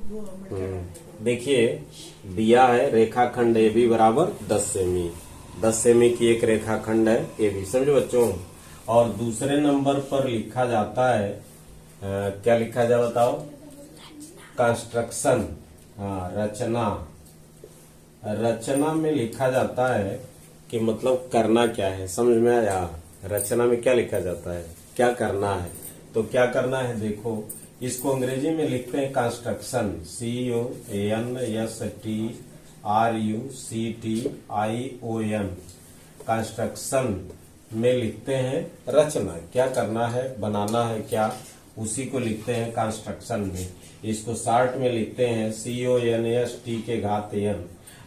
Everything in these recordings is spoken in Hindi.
देखिए दिया है रेखाखंड ए बी बराबर 10 सेमी। 10 सेमी की एक रेखाखंड है ए बी, समझो बच्चों। और दूसरे नंबर पर लिखा जाता है क्या लिखा जाए बताओ? कंस्ट्रक्शन। हाँ, रचना। रचना में लिखा जाता है कि मतलब करना क्या है, समझ में आया? रचना में क्या लिखा जाता है, क्या करना है। तो क्या करना है देखो, इसको अंग्रेजी में लिखते हैं कंस्ट्रक्शन, CONSTRUCTION। कंस्ट्रक्शन में लिखते हैं रचना, क्या करना है, बनाना है क्या, उसी को लिखते हैं कंस्ट्रक्शन में। इसको शॉर्ट में लिखते हैं CONST के घात n।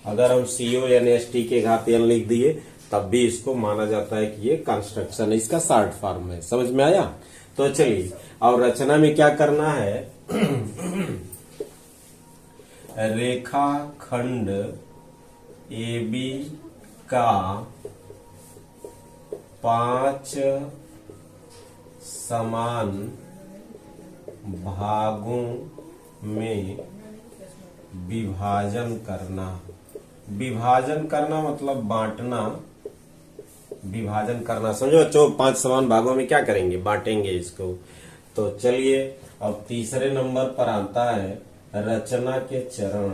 अगर हम CONST के घात n लिख दिए तब भी इसको माना जाता है कि ये कंस्ट्रक्शन है, इसका शॉर्ट फॉर्म है। समझ में आया? तो चलिए, और रचना में क्या करना है रेखाखंड AB का 5 समान भागों में विभाजन करना। विभाजन करना मतलब बांटना, विभाजन करना, समझो बच्चों। 5 समान भागों में क्या करेंगे, बांटेंगे इसको। तो चलिए, अब तीसरे नंबर पर आता है रचना के चरण।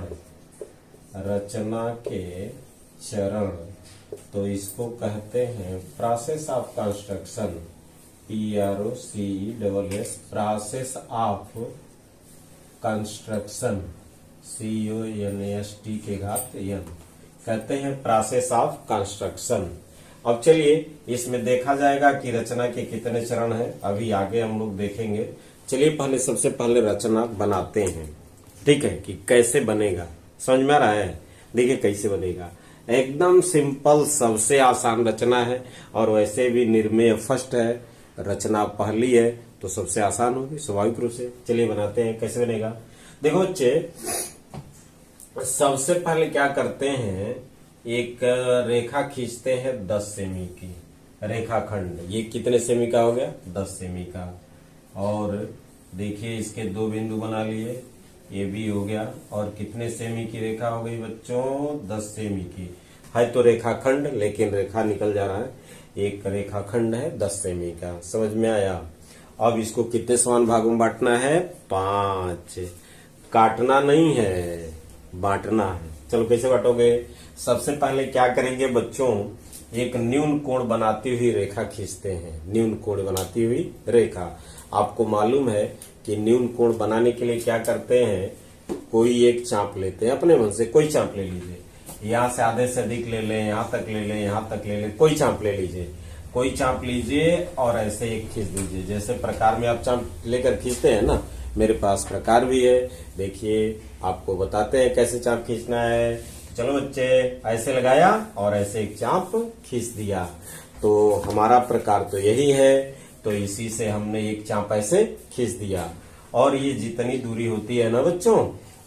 रचना के चरण, तो इसको कहते हैं process of construction, PROCESS, process of construction, CONST के घात n, कहते हैं प्रोसेस ऑफ कंस्ट्रक्शन। अब चलिए, इसमें देखा जाएगा कि रचना के कितने चरण हैं, अभी आगे हम लोग देखेंगे। चलिए पहले, सबसे पहले रचना बनाते हैं, ठीक है, कि कैसे बनेगा। समझ में आ रहा है? देखिए कैसे बनेगा, एकदम सिंपल, सबसे आसान रचना है। और वैसे भी निर्मेय फर्स्ट है, रचना पहली है, तो सबसे आसान होगी स्वाभाविक रूप से। चलिए बनाते हैं, कैसे बनेगा। देखो बच्चे, सबसे पहले क्या करते हैं, एक रेखा खींचते हैं 10 सेमी की रेखाखंड। ये कितने सेमी का हो गया? 10 सेमी का। और देखिए इसके 2 बिंदु बना लिए, ये भी हो गया। और कितने सेमी की रेखा हो गई बच्चों? 10 सेमी की है तो रेखाखंड, लेकिन रेखा निकल जा रहा है। एक रेखाखंड है 10 सेमी का, समझ में आया? अब इसको कितने समान भागों में बांटना है? 5। काटना नहीं है, बांटना है। चलो कैसे बांटोगे? सबसे पहले क्या करेंगे बच्चों, एक न्यून कोण बनाती हुई रेखा खींचते हैं। न्यून कोण बनाती हुई रेखा, आपको मालूम है कि न्यून कोण बनाने के लिए क्या करते हैं, कोई एक चाप लेते हैं, अपने मन से कोई चाप ले लीजिए, यहाँ से आधे से अधिक ले लें, यहाँ तक ले लें, यहाँ तक ले लें, कोई चाप ले लीजिए, कोई चाप लीजिए और ऐसे एक खींच दीजिए। जैसे प्रकार में आप चाप लेकर खींचते हैं ना, मेरे पास प्रकार भी है, देखिए आपको बताते हैं कैसे चाप खींचना है। चलो बच्चे, ऐसे लगाया और ऐसे एक चाप खींच दिया, तो हमारा प्रकार तो यही है। तो इसी से हमने एक चाप ऐसे खींच दिया। और ये जितनी दूरी होती है ना बच्चों,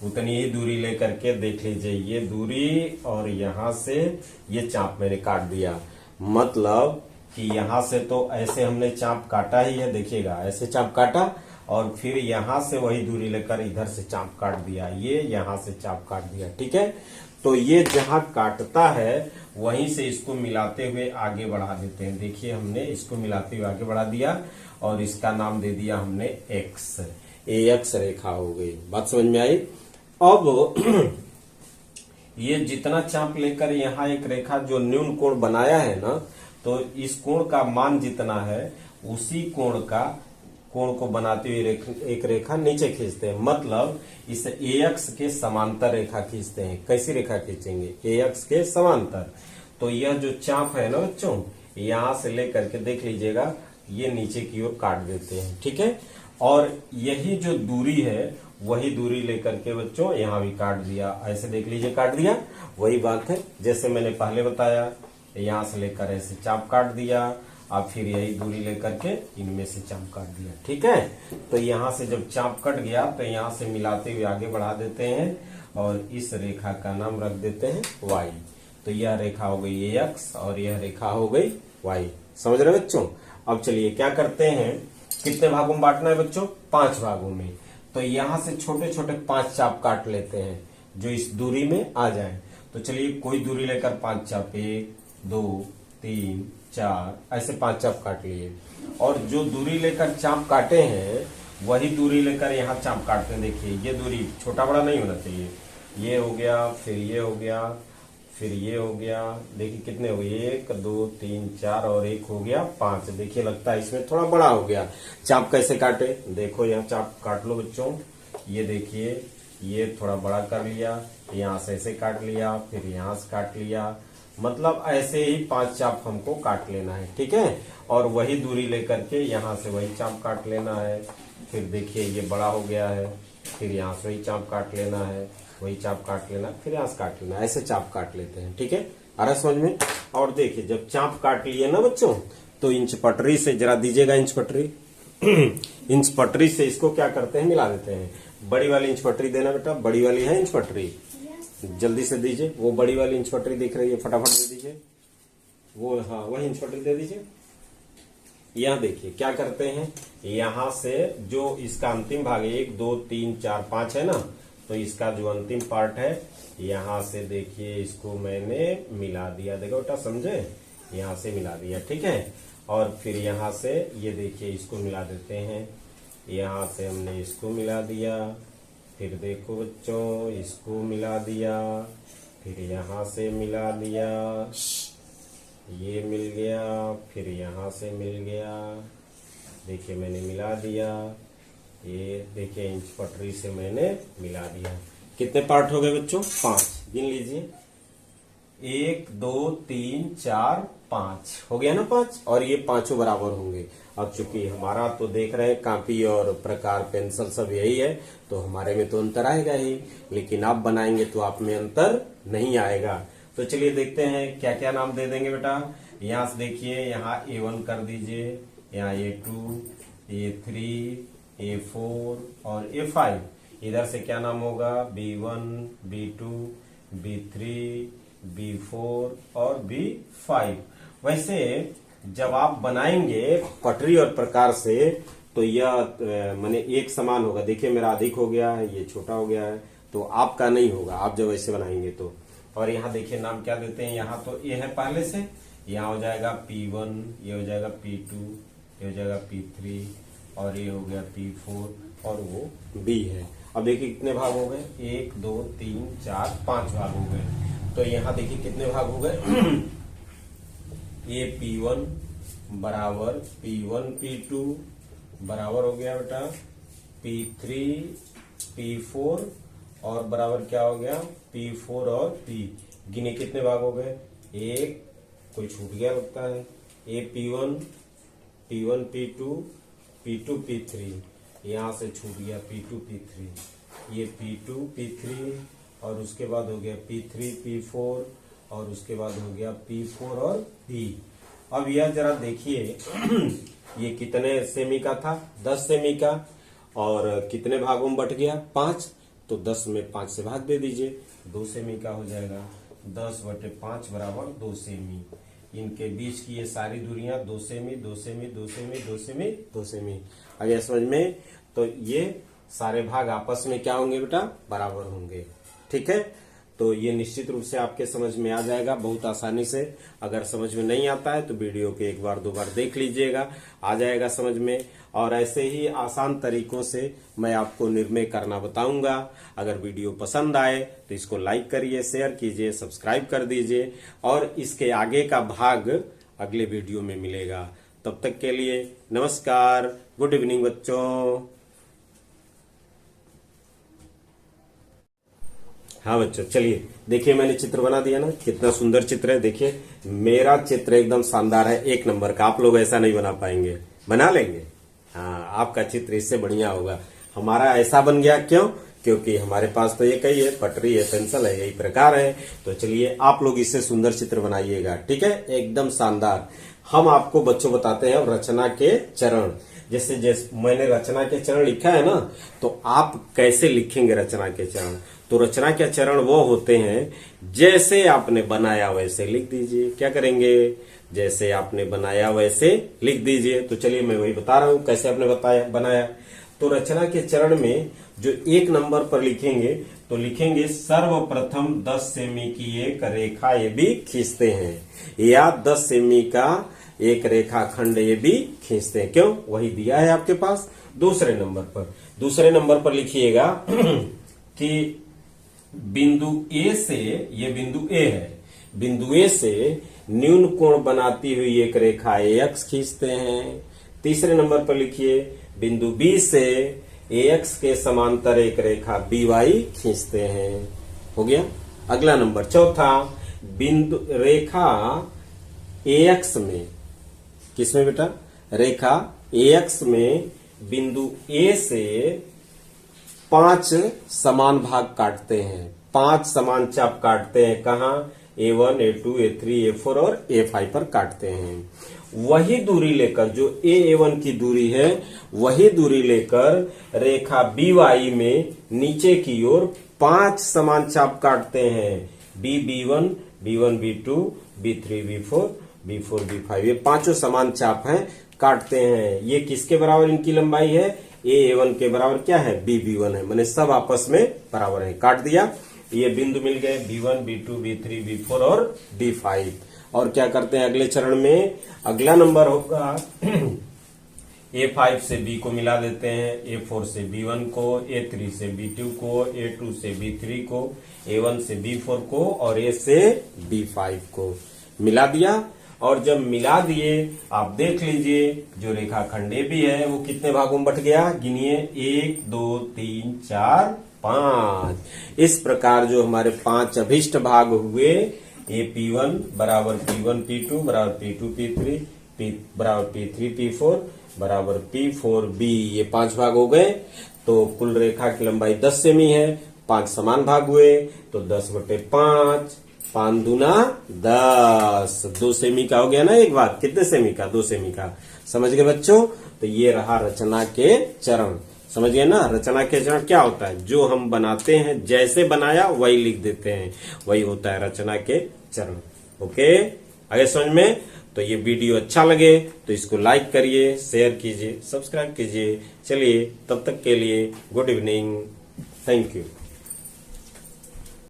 उतनी ही दूरी लेकर के देख लीजिए, ये दूरी और यहाँ से ये चाप मैंने काट दिया। मतलब कि यहाँ से तो ऐसे हमने चाप काटा ही है, देखिएगा ऐसे चाप काटा, और फिर यहाँ से वही दूरी लेकर इधर से चाप काट दिया, ये यहाँ से चाप काट दिया, ठीक है। तो ये जहाँ काटता है वहीं से इसको मिलाते हुए आगे बढ़ा देते हैं। देखिए हमने इसको मिलाते हुए आगे बढ़ा दिया और इसका नाम दे दिया हमने एक्स। AX रेखा हो गई। बात समझ में आई? अब ये जितना चाप लेकर यहाँ एक रेखा जो न्यून कोण बनाया है ना, तो इस कोण का मान जितना है उसी कोण को बनाते हुए एक रेखा नीचे खींचते हैं। मतलब इस AX के समांतर रेखा खींचते हैं। कैसी रेखा खींचेंगे? AX के समांतर। तो यह जो चाप है ना बच्चों, यहाँ से लेकर के देख लीजिएगा, ये नीचे की ओर काट देते हैं, ठीक है। और यही जो दूरी है वही दूरी लेकर के बच्चों यहाँ भी काट दिया, ऐसे देख लीजिए काट दिया। वही बात है जैसे मैंने पहले बताया, यहाँ से लेकर ऐसे चाप काट दिया, अब फिर यही दूरी लेकर के इनमें से चाप काट दिया, ठीक है। तो यहाँ से जब चाप कट गया तो यहाँ से मिलाते हुए आगे बढ़ा देते हैं और इस रेखा का नाम रख देते हैं y। तो यह रेखा हो गई AX और यह रेखा हो गई y। समझ रहे बच्चों? अब चलिए क्या करते हैं, कितने भागों में बांटना है बच्चों? 5 भागों में। तो यहां से छोटे छोटे 5 चाप काट लेते हैं जो इस दूरी में आ जाए। तो चलिए कोई दूरी लेकर 5 चाप, 1 2 3 4 ऐसे 5 चाप काट लिए। और जो दूरी लेकर चाप काटे हैं वही दूरी लेकर यहाँ चाप काटते हैं। देखिए ये दूरी छोटा बड़ा नहीं होना चाहिए। ये हो गया, फिर ये हो गया, फिर ये हो गया। देखिए कितने हो गए, 1 2 3 4 और 1 हो गया 5। देखिए लगता है इसमें थोड़ा बड़ा हो गया। चाप कैसे काटे, देखो यहाँ चाप काट लो बच्चों। ये देखिए ये थोड़ा बड़ा कर लिया, यहाँ से ऐसे काट लिया, फिर यहाँ से काट लिया। मतलब ऐसे ही 5 चाप हमको काट लेना है, ठीक है। और वही दूरी लेकर के यहाँ से वही चाप काट लेना है। फिर देखिए ये बड़ा हो गया है, फिर यहाँ से वही चाप काट लेना है, वही चाप काट लेना, फिर यहाँ से काट लेना, ऐसे चाप काट लेते हैं, ठीक है। आ रहा समझ में। और देखिए जब चाप काट लिए ना बच्चों, तो इंच पटरी से जरा दीजिएगा, इंच पटरी इंच पटरी से इसको क्या करते हैं, मिला देते हैं। बड़ी वाली इंच पटरी देना बेटा, बड़ी वाली है इंच पटरी, जल्दी से दीजिए। वो बड़ी वाली इंच पटरी दिख रही है, फटाफट दे दीजिए वो। हाँ वही इंच पटरी दे दीजिए। यहाँ देखिए क्या करते हैं, यहाँ से जो इसका अंतिम भाग 1 2 3 4 5 है ना, तो इसका जो अंतिम पार्ट है यहाँ से देखिए इसको मैंने मिला दिया। देखो बेटा समझे, यहाँ से मिला दिया, ठीक है। और फिर यहाँ से ये देखिए इसको मिला देते हैं। यहाँ से हमने इसको मिला दिया, फिर देखो बच्चों इसको मिला दिया, फिर यहाँ से मिला दिया, ये मिल गया, फिर यहाँ से मिल गया। देखिए मैंने मिला दिया, ये देखिए इंच पटरी से मैंने मिला दिया। कितने पार्ट हो गए बच्चों, 5। गिन लीजिए, 1 2 3 4 5 हो गया ना 5। और ये पांचों बराबर होंगे। अब चूंकि हमारा तो देख रहे हैं कापी और प्रकार पेंसिल सब यही है, तो हमारे में तो अंतर आएगा ही, लेकिन आप बनाएंगे तो आप में अंतर नहीं आएगा। तो चलिए देखते हैं क्या क्या नाम दे देंगे बेटा। यहाँ से देखिए, यहाँ A1 कर दीजिए, यहाँ A2 A3 A4 और A5। इधर से क्या नाम होगा, B1 B2 B3 B4 और B5। वैसे जब आप बनाएंगे पटरी और प्रकार से तो यह माने एक समान होगा। देखिए मेरा अधिक हो गया है, ये छोटा हो गया है, तो आपका नहीं होगा आप जब ऐसे बनाएंगे तो। और यहाँ देखिए नाम क्या देते हैं, यहाँ तो ये है पहले से, यहाँ हो जाएगा P1, ये हो जाएगा P2, ये हो जाएगा P3 और ये हो गया P4 और वो B है। अब देखिए कितने भाग हो गए, 1 2 3 4 5 भाग हो गए। तो यहाँ देखिए कितने भाग हो गए ये P1 बराबर P1 P2 बराबर हो गया बेटा P3 P4 और बराबर क्या हो गया P4 और P। गिने कितने भाग हो गए, एक कोई छूट गया लगता है, ये P1 P2 P2 P3, यहाँ से छूट गया P2 P3, ये P2 P3 और उसके बाद हो गया P3 P4 और उसके बाद हो गया P4 और P। अब यह जरा देखिए ये कितने सेमी का था, 10 सेमी का, और कितने भागों में बट गया 5। तो 10 में 5 से भाग दे दीजिए, 2 सेमी का हो जाएगा। 10/5 बराबर 2 सेमी। इनके बीच की ये सारी दूरियां 2 semi 2 semi 2 semi 2 semi 2 semi. अगर समझ में, तो ये सारे भाग आपस में क्या होंगे बेटा, बराबर होंगे, ठीक है। तो ये निश्चित रूप से आपके समझ में आ जाएगा बहुत आसानी से। अगर समझ में नहीं आता है तो वीडियो के 1 बार 2 बार देख लीजिएगा, आ जाएगा समझ में। और ऐसे ही आसान तरीकों से मैं आपको निर्णय करना बताऊंगा। अगर वीडियो पसंद आए तो इसको लाइक करिए, शेयर कीजिए, सब्सक्राइब कर दीजिए और इसके आगे का भाग अगले वीडियो में मिलेगा। तब तक के लिए नमस्कार, गुड इवनिंग बच्चों। हाँ बच्चों चलिए देखिए, मैंने चित्र बना दिया ना, कितना सुंदर चित्र है। देखिए मेरा चित्र एकदम शानदार है, 1 नंबर का। आप लोग ऐसा नहीं बना पाएंगे, बना लेंगे। हाँ आपका चित्र इससे बढ़िया होगा। हमारा ऐसा बन गया क्यों, क्योंकि हमारे पास तो एक ही है, पटरी है, पेंसिल है, यही प्रकार है। तो चलिए आप लोग इससे सुंदर चित्र बनाइएगा, ठीक है, एकदम शानदार। हम आपको बच्चों बताते हैं रचना के चरण। जैसे मैंने रचना के चरण लिखा है ना, तो आप कैसे लिखेंगे रचना के चरण। तो रचना के चरण वो होते हैं, जैसे आपने बनाया वैसे लिख दीजिए। क्या करेंगे, जैसे आपने बनाया वैसे लिख दीजिए। तो चलिए मैं वही बता रहा हूं कैसे आपने बताया बनाया। तो रचना के चरण में जो 1 नंबर पर लिखेंगे तो लिखेंगे सर्वप्रथम 10 सेमी की एक रेखा ये भी खींचते हैं या 10 सेमी का एक रेखा खंड ये भी खींचते हैं। क्यों? वही दिया है आपके पास। दूसरे नंबर पर लिखिएगा कि बिंदु ए से, ये बिंदु ए है, बिंदु ए से न्यून कोण बनाती हुई एक रेखा AX खींचते हैं। तीसरे नंबर पर लिखिए बिंदु बी से AX के समांतर एक रेखा BY खींचते हैं। हो गया। अगला नंबर चौथा, बिंदु रेखा AX में, किसमें बेटा? रेखा AX में बिंदु A से 5 समान भाग काटते हैं, 5 समान चाप काटते हैं। कहा? A1, A2, A3, A4 और A5 पर काटते हैं। वही दूरी लेकर, जो A1 की दूरी है, वही दूरी लेकर रेखा BY में नीचे की ओर 5 समान चाप काटते हैं। B1, B1, B2, B3, B4, B4, B5, ये 5 समान चाप हैं, काटते हैं। ये किसके बराबर इनकी लंबाई है? A1 के बराबर क्या है? B1 है, मैंने सब आपस में बराबर है, काट दिया। ये बिंदु मिल गए B1, B2, B3, B4 और B5। और क्या करते हैं अगले चरण में? अगला नंबर होगा A5 से B को मिला देते हैं, A4 से B1 को, A3 से B2 को, A2 से B3 को, A1 से B4 को और A से B5 को मिला दिया। और जब मिला दिए, आप देख लीजिए जो रेखाखंड AB है वो कितने भागों में बट गया? गिनिए, 1, 2, 3, 4, 5। इस प्रकार जो हमारे 5 अभिष्ट भाग हुए, AP1 बराबर P1 P2 बराबर P2 P3 P बराबर P3 P4 बराबर P4B, ये 5 भाग हो गए। तो कुल रेखा की लंबाई 10 सेमी है, 5 समान भाग हुए तो 10/5, 5 दूना 10, 2 सेमी का हो गया ना एक भाग। कितने सेमी का? 2 सेमी का। समझ गए बच्चों? तो ये रहा रचना के चरण। समझ गए ना? रचना के चरण क्या होता है? जो हम बनाते हैं, जैसे बनाया वही लिख देते हैं, वही होता है रचना के चरण। ओके, आगे समझ में? तो ये वीडियो अच्छा लगे तो इसको लाइक करिए, शेयर कीजिए, सब्सक्राइब कीजिए। चलिए, तब तक के लिए गुड इवनिंग, थैंक यू।